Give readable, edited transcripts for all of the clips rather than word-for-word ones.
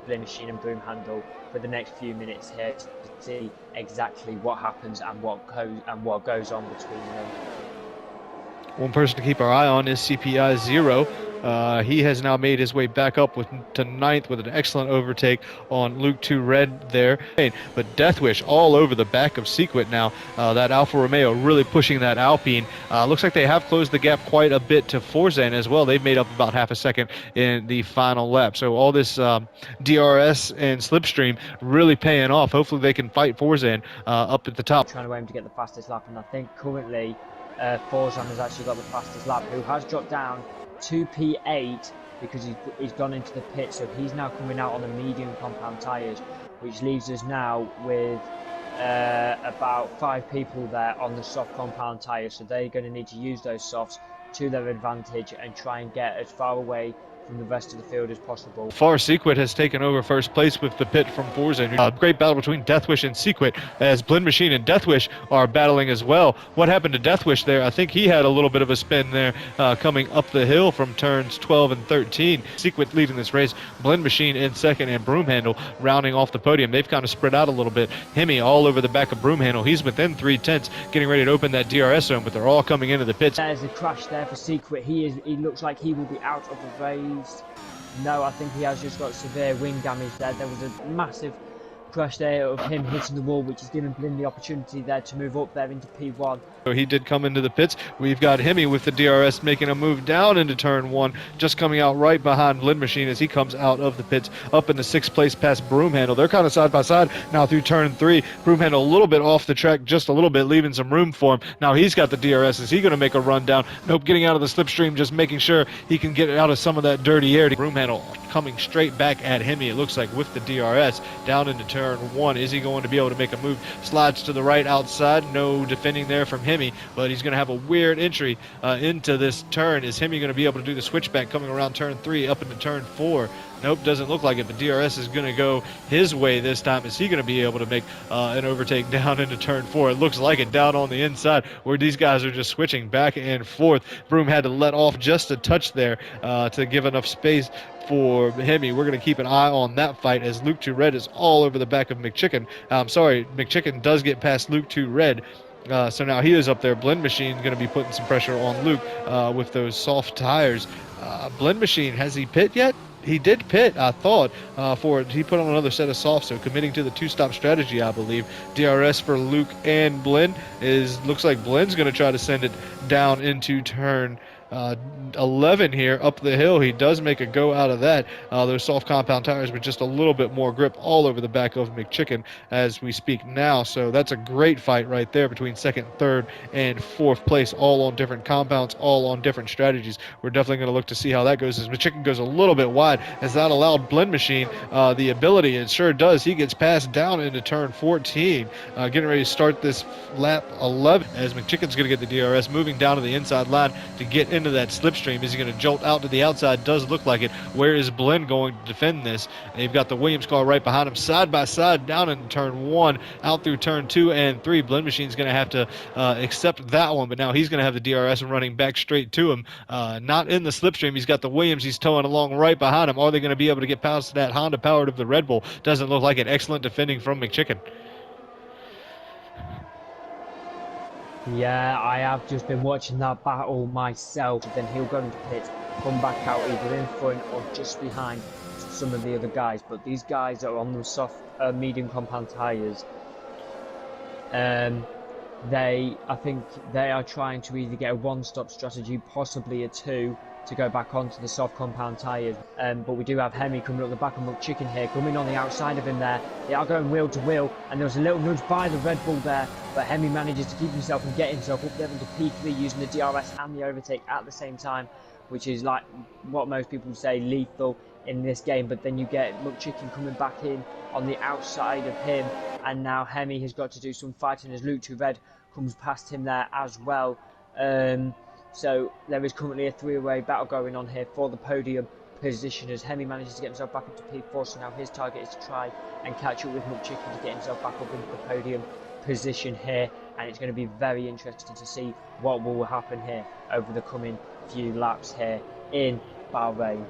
Blin Machine and Broom Handle for the next few minutes here to see exactly what happens and what goes on between them. One person to keep our eye on is CPI 0. He has now made his way back up to 9th with an excellent overtake on Luke 2 Red there. But Deathwish all over the back of Sequit now. That Alfa Romeo really pushing that Alpine. Looks like they have closed the gap quite a bit to Forzan as well. They've made up about half a second in the final lap. So all this DRS and Slipstream really paying off. Hopefully they can fight Forzan up at the top. Trying to aim to get the fastest lap, and I think currently Forzan has actually got the fastest lap, who has dropped down to P8 because he's gone into the pit, so he's now coming out on the medium compound tyres, which leaves us now with about 5 people there on the soft compound tyres, so they're going to need to use those softs to their advantage and try and get as far away from the rest of the field as possible. Far Sequit has taken over first place with the pit from Forzan. Great battle between Deathwish and Sequit as Blend Machine and Deathwish are battling as well. What happened to Deathwish there? I think he had a little bit of a spin there coming up the hill from turns 12 and 13. Sequit leading this race, Blend Machine in second, and Broom Handle rounding off the podium. They've kind of spread out a little bit. Hemi all over the back of Broom Handle. He's within 3/10, getting ready to open that DRS zone, but they're all coming into the pits. There's a crash there for Sequit. He looks like he will be out of the race. No, I think he has just got severe wing damage there. There was a massive crash there of him hitting the wall, which has given Blin the opportunity there to move up there into P1. So he did come into the pits. We've got Hemi with the DRS making a move down into turn 1, just coming out right behind Blend Machine as he comes out of the pits up in the 6th place past Broom Handle. They're kind of side by side now through turn 3. Broom Handle a little bit off the track, just a little bit, leaving some room for him. Now he's got the DRS. Is he going to make a run down? Nope, getting out of the slipstream, just making sure he can get out of some of that dirty air. Broom Handle coming straight back at Hemi, it looks like, with the DRS down into turn 1. Is he going to be able to make a move? Slides to the right outside. No defending there from Hemi, but he's going to have a weird entry into this turn. Is Hemi going to be able to do the switchback coming around turn 3 up into turn 4? Nope, doesn't look like it, but DRS is going to go his way this time. Is he going to be able to make an overtake down into turn 4? It looks like it down on the inside where these guys are just switching back and forth. Broom had to let off just a touch there to give enough space for Hemi. We're going to keep an eye on that fight as Luke 2 Red is all over the back of McChicken. McChicken does get past Luke 2 Red. So now he is up there. Blend Machine going to be putting some pressure on Luke with those soft tires. Blend Machine, has he pit yet? He did pit, I thought, for it. He put on another set of softs, so committing to the 2-stop strategy, I believe. DRS for Luke and Blend looks like Blend's going to try to send it down into turn 11 here up the hill. He does make a go out of that. Those soft compound tires with just a little bit more grip all over the back of McChicken as we speak now. So that's a great fight right there between 2nd, 3rd, and 4th place, all on different compounds, all on different strategies. We're definitely going to look to see how that goes as McChicken goes a little bit wide. Has that allowed Blend Machine the ability? It sure does. He gets passed down into turn 14, getting ready to start this lap 11 as McChicken's going to get the DRS, moving down to the inside line to get into that slipstream. Is he going to jolt out to the outside? Does look like it. Where is Blend going to defend this? And you've got the Williams car right behind him, side by side, down in turn 1, out through turn 2 and 3. Blend Machine's going to have to accept that one, but now he's going to have the DRS running back straight to him. Not in the slipstream. He's got the Williams. He's towing along right behind him. Are they going to be able to get past that Honda powered of the Red Bull? Doesn't look like it. Excellent defending from McChicken. Yeah, I have just been watching that battle myself. Then he'll go into pit, come back out either in front or just behind some of the other guys. But these guys are on the soft, medium compound tyres. I think they are trying to either get a 1-stop strategy, possibly a 2, to go back onto the soft compound tyres. But we do have Hemi coming up the back of McChicken here, coming on the outside of him there. They are going wheel to wheel, and there was a little nudge by the Red Bull there, but Hemi manages to keep himself and get himself up there into P3 using the DRS and the overtake at the same time, which is like what most people say lethal in this game. But then you get McChicken coming back in on the outside of him, and now Hemi has got to do some fighting as Luke 2 Red comes past him there as well. So there is currently a 3-way battle going on here for the podium position as Hemi manages to get himself back up to P4. So now his target is to try and catch up with McChicken to get himself back up into the podium position here. And it's going to be very interesting to see what will happen here over the coming few laps here in Bahrain.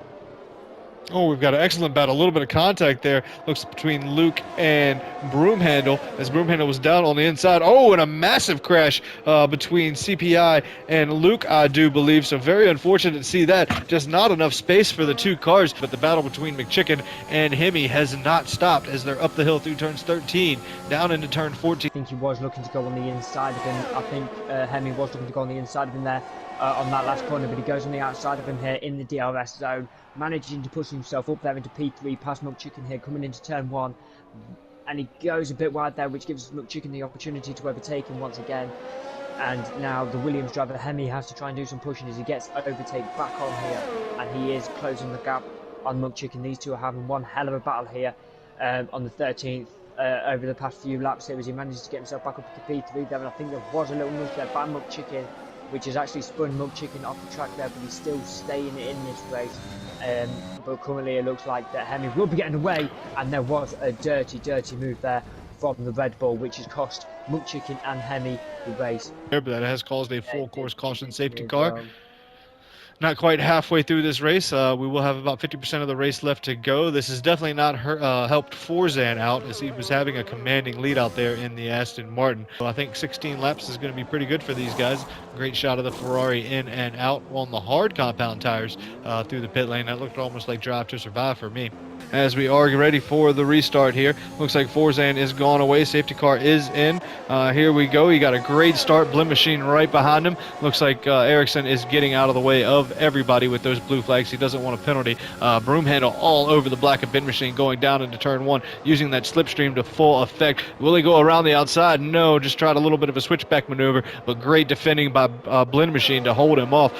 Oh, we've got an excellent battle. A little bit of contact there. Looks between Luke and Broomhandle as Broomhandle was down on the inside. Oh, and a massive crash between CPI and Luke, I do believe. So very unfortunate to see that. Just not enough space for the two cars. But the battle between McChicken and Hemi has not stopped as they're up the hill through turns 13, down into turn 14. I think he was looking to go on the inside of him. I think Hemi was looking to go on the inside of him there on that last corner, but he goes on the outside of him here in the DRS zone, managing to push himself up there into P3, past McChicken here, coming into turn 1, and he goes a bit wide there, which gives McChicken the opportunity to overtake him once again. And now the Williams driver Hemi has to try and do some pushing as he gets overtake back on here, and he is closing the gap on McChicken. These two are having one hell of a battle here on the 13th. Over the past few laps here as he manages to get himself back up to P3 there, and I think there was a little nudge there by McChicken, which has actually spun McChicken off the track there, but he's still staying in this race. But currently it looks like that Hemi will be getting away, and there was a dirty move there from the Red Bull, which has cost McChicken and Hemi the race. But that has caused a full course caution safety car. Not quite halfway through this race. We will have about 50% of the race left to go. This has definitely not helped Forzan out as he was having a commanding lead out there in the Aston Martin. So I think 16 laps is going to be pretty good for these guys. Great shot of the Ferrari in and out on the hard compound tires through the pit lane. That looked almost like Drive to Survive for me. As we are ready for the restart here, looks like Forzan is gone away. Safety car is in. Here we go. He got a great start. Blim Machine right behind him. Looks like Ericsson is getting out of the way of everybody with those blue flags. He doesn't want a penalty. Broomhandle all over the black and bin machine going down into turn 1, using that slipstream to full effect. Will he go around the outside? No, just tried a little bit of a switchback maneuver, but great defending by Blend Machine to hold him off.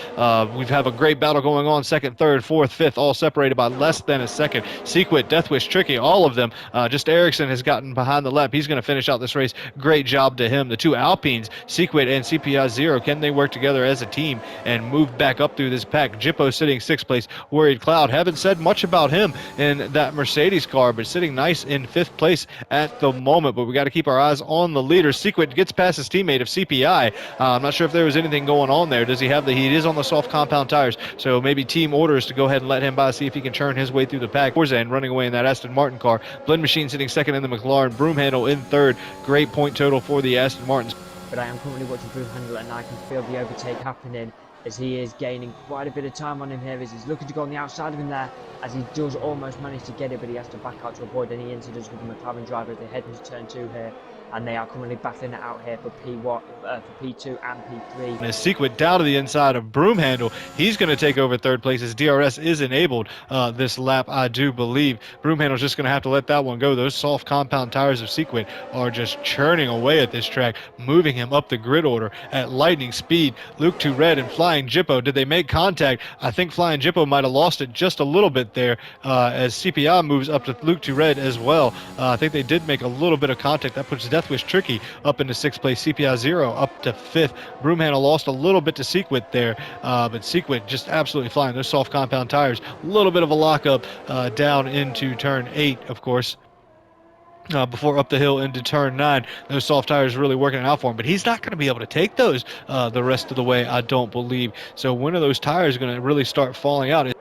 We have a great battle going on. Second, third, fourth, fifth, all separated by less than a second. Sequit, Deathwish, Tricky, all of them. Just Ericsson has gotten behind the lap. He's going to finish out this race. Great job to him. The two Alpines, Sequit and CPI 0, can they work together as a team and move back up through this pack? Jippo sitting 6th place. Worried Cloud, haven't said much about him in that Mercedes car, but sitting nice in 5th place at the moment. But we got to keep our eyes on the leader. Sequit gets past his teammate of CPI. I'm not sure if there was anything going on there. Does he have the heat? He is on the soft compound tires, so maybe team orders to go ahead and let him by, see if he can churn his way through the pack. Forzan running away in that Aston Martin car. Blend Machine sitting 2nd in the McLaren. Broomhandle in 3rd. Great point total for the Aston Martins. But I am currently watching Broomhandle, and I can feel the overtake happening as he is gaining quite a bit of time on him here as he's looking to go on the outside of him there, as he does almost manage to get it, but he has to back out to avoid any incidents with the McLaren driver as they head into turn 2 here, and they are currently battling it out here for P2 and P3. And as Sequit down to the inside of Broomhandle, he's going to take over 3rd place as DRS is enabled this lap, I do believe. Broomhandle's just going to have to let that one go. Those soft compound tires of Sequit are just churning away at this track, moving him up the grid order at lightning speed. Luke to Red and Flying Jippo, did they make contact? I think Flying Jippo might have lost it just a little bit there as CPI moves up to Luke to Red as well. I think they did make a little bit of contact. That puts Deathwish Tricky up into 6th place. CPI 0 up to 5th. Broomhandle lost a little bit to Sequit there, but Sequit just absolutely flying. Those soft compound tires, a little bit of a lockup down into turn 8, of course. Before up the hill into turn 9, those soft tires really working it out for him, but he's not going to be able to take those the rest of the way, I don't believe. So when are those tires going to really start falling out?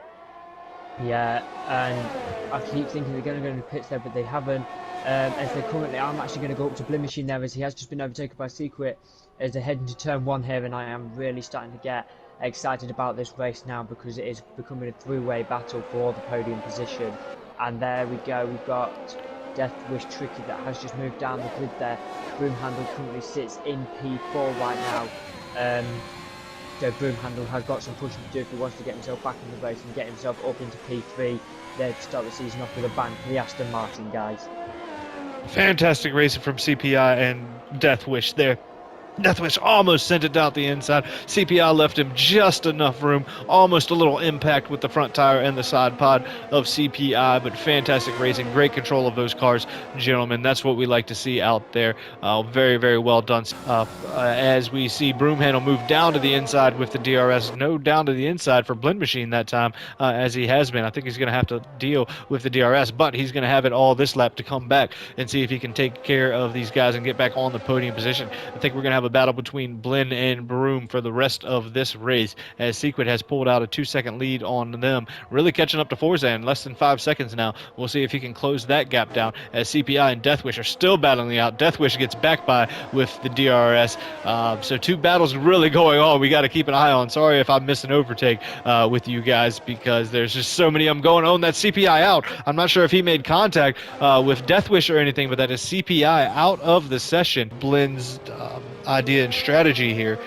Yeah, and I keep thinking they're going to go into pits there, but they haven't. As they currently, I'm actually going to go up to Blin Machine there as he has just been overtaken by Sequit as they head into turn 1 here, and I am really starting to get excited about this race now because it is becoming a three-way battle for the podium position. And there we go, we've got Deathwish Tricky that has just moved down the grid there. Broomhandle currently sits in P4 right now. So Broomhandle has got some pushing to do if he wants to get himself back in the race and get himself up into P3 there to start the season off with a bang for the Aston Martin guys. Fantastic racing from CPI and Deathwish there. Deathwish almost sent it out the inside. CPI left him just enough room, almost a little impact with the front tire and the side pod of CPI, but fantastic racing, great control of those cars, gentlemen. That's what we like to see out there. Very, very well done. As we see Broomhandle move down to the inside with the DRS. No down to the inside for Blend Machine that time, as he has been. I think he's going to have to deal with the DRS, but he's going to have it all this lap to come back and see if he can take care of these guys and get back on the podium position. I think we're going to have have a battle between Blinn and Broom for the rest of this race, as Sequit has pulled out a 2-second lead on them, really catching up to Forzan, less than 5 seconds now. We'll see if he can close that gap down, as CPI and Deathwish are still battling out. Deathwish gets back by with the DRS, so 2 battles really going on we got to keep an eye on. Sorry if I missed an overtake with you guys, because there's just so many of them going on. That CPI out. I'm not sure if he made contact with Deathwish or anything, but that is CPI out of the session. Blinn's idea and strategy here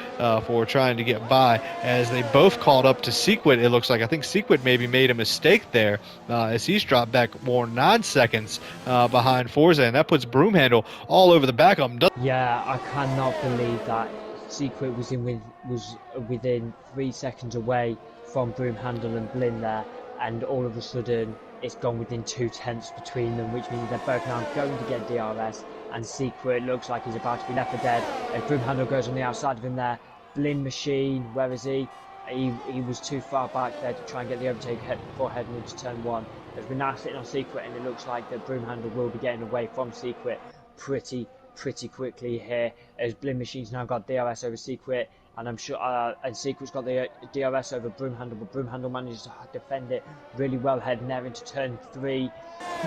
for trying to get by, as they both caught up to Sequit. It looks like, I think Sequit maybe made a mistake there, as he's dropped back more 9 seconds behind Forza, and that puts Broomhandle all over the back of him. Yeah, I cannot believe that Sequit was within 3 seconds away from Broomhandle and Blinn there, and all of a sudden it's gone within 2/10 between them, which means they're both now going to get DRS, and Sequit looks like he's about to be left for dead. And Broomhandle goes on the outside of him there. Blinn Machine, where is he? He was too far back there to try and get the overtake before heading into turn 1. As we're now sitting on Sequit, and it looks like that Broomhandle will be getting away from Sequit pretty quickly here, as Blinn Machine's now got DRS over Sequit, and I'm sure and Sequit's got the DRS over Broomhandle, but Broomhandle manages to defend it really well heading there into turn 3.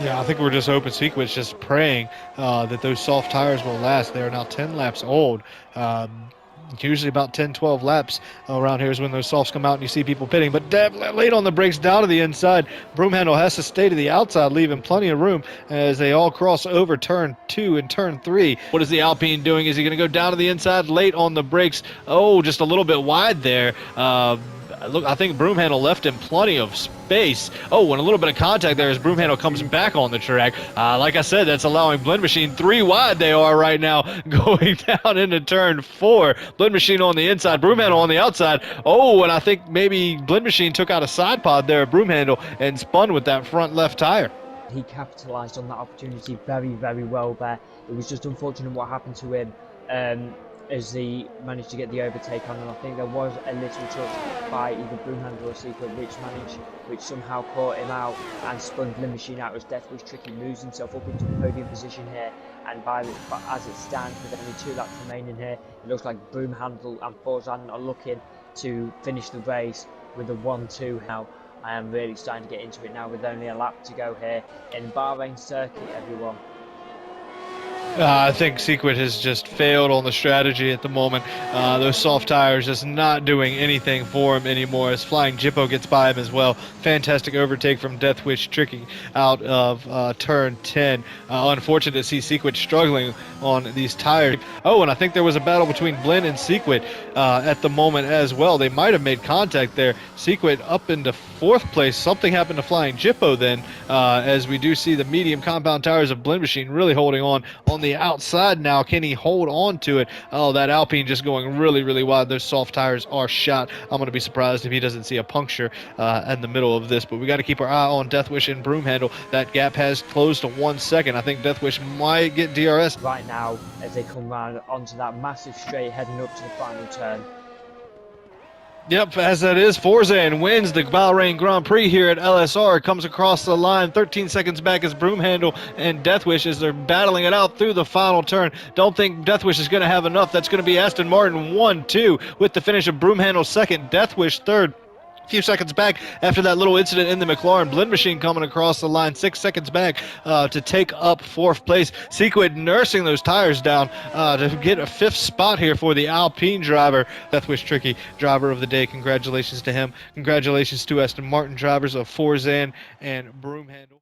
Yeah, I think we're just hoping Sequit's just praying that those soft tires will last. They are now 10 laps old. Usually about 10-12 laps around here is when those softs come out and you see people pitting, but late on the brakes down to the inside. Broomhandle has to stay to the outside, leaving plenty of room as they all cross over turn 2 and turn 3. What is the Alpine doing? Is he going to go down to the inside late on the brakes? Oh, just a little bit wide there. Look, I think Broomhandle left him plenty of space. Oh, and a little bit of contact there as Broomhandle comes back on the track. Like I said, that's allowing Blinn Machine 3 wide. They are right now going down into turn 4. Blinn Machine on the inside, Broomhandle on the outside. Oh, and I think maybe Blinn Machine took out a side pod there at Broomhandle and spun with that front left tire. He capitalised on that opportunity very well there. It was just unfortunate what happened to him, as he managed to get the overtake on, and I think there was a little touch by either Broomhandle or Sequit which somehow caught him out and spun Blinn Machine out, as Deathwish Tricky moves himself up into the podium position here, and as it stands with only 2 laps remaining here, it looks like Broomhandle and Forzan are looking to finish the race with a 1-2 now. I am really starting to get into it now with only a lap to go here in Bahrain circuit, everyone. I think Sequit has just failed on the strategy at the moment. Those soft tires just not doing anything for him anymore, as Flying Jippo gets by him as well. Fantastic overtake from Deathwish Tricky out of turn 10. Unfortunate to see Sequit struggling on these tires. Oh, and I think there was a battle between Blinn and Sequit at the moment as well. They might have made contact there. Sequit up into 4th place. Something happened to Flying Jippo then, as we do see the medium compound tires of Blinn Machine really holding on the outside now. Can he hold on to it? Oh, that Alpine just going really wide. Those soft tires are shot. I'm going to be surprised if he doesn't see a puncture in the middle of this, but we got to keep our eye on Deathwish and Broomhandle. That gap has closed to 1 second. I think Deathwish might get DRS right now as they come round onto that massive straight heading up to the final turn. Yep, as that is, Forzan wins the Bahrain Grand Prix here at LSR. Comes across the line 13 seconds back as Broomhandle and Deathwish as they're battling it out through the final turn. Don't think Deathwish is going to have enough. That's going to be Aston Martin 1-2 with the finish of Broomhandle 2nd, Deathwish 3rd. Few seconds back after that little incident in the McLaren. Blinn Machine coming across the line 6 seconds back to take up 4th place. Sequit nursing those tires down to get a 5th spot here for the Alpine driver. Deathwish Tricky, driver of the day. Congratulations to him. Congratulations to Aston Martin drivers of Forzan and Broomhandle.